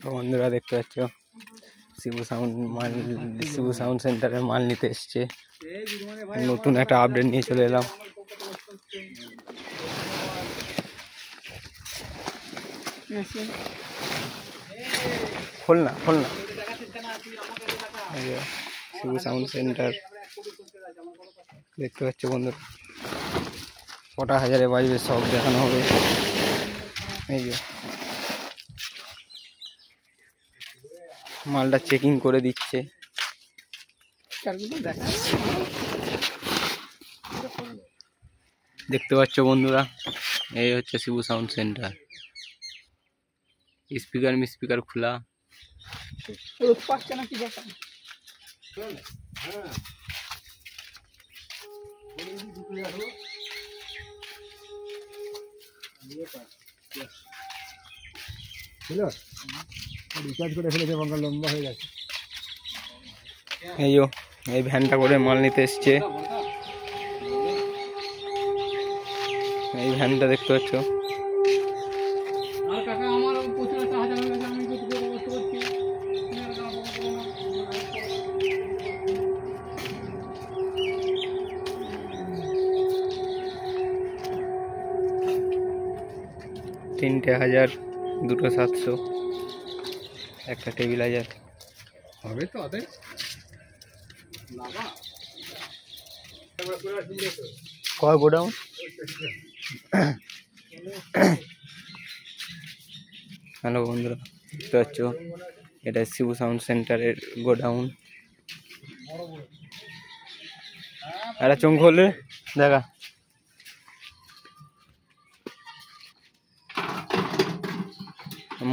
তো বন্ধুরা দেখতে পাচ্ছ শিবু সাউন্ড সেন্টারে মাল নিতে এসছে। নতুন একটা আপডেট নিয়ে চলে এলাম। খোল না শিবু সাউন্ড সেন্টার দেখতে পাচ্ছ বন্ধুরা, কটা হাজারে বাজবে সব দেখানো হবে। এই যে মালটা চেকিং করে দিচ্ছে। দেখতে পাচ্ছ বন্ধুরা, এই হচ্ছে শিবু সাউন্ড সেন্টার। স্পিকার খোলা। এই ভ্যানটা করে মাল নিতে এসছে। এই ভ্যানটা দেখতে পাচ্ছ। তিনটে 1000, দুটো 700, একটা টেবিলাইজার হবে তো। কয় গোডাউন? হ্যালো বন্ধুরা, দেখতে পাচ্ছ এটা শিবু সাউন্ড সেন্টারের গোডাউন। একটা চোখ খোলে দেখা।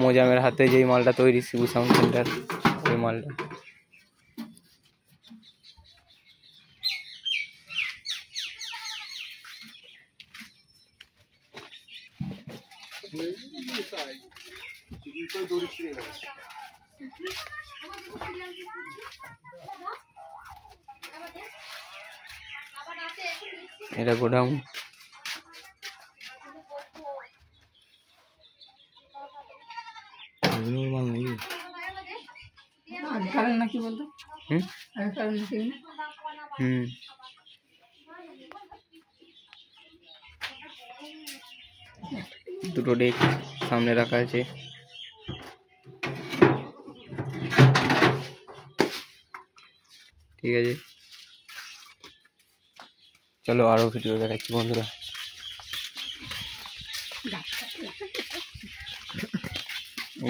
মোজামের হাতে যেই মালটা তৈরি শিবু সাউন্ড সেন্টার, ওই মালটা। এটা গোডাউন। নাকি বলতো দুটো ডেক সামনে রাখা আছে। ঠিক আছে, চলো আরো ভিডিও দেখাচ্ছি বন্ধুরা।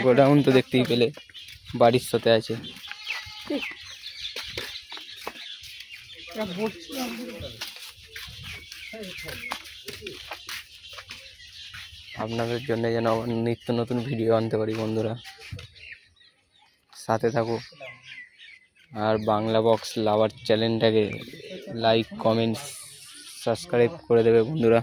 গোডাউন তো দেখতেই পেলে, বাড়ির সাথে আছে। আপনাদের জন্য যেন আবার নিত্য নতুন ভিডিও আনতে পারি বন্ধুরা, সাথে থাকো। আর বাংলা বক্স লাভার চ্যানেলটাকে লাইক, কমেন্টস, সাবস্ক্রাইব করে দেবে বন্ধুরা।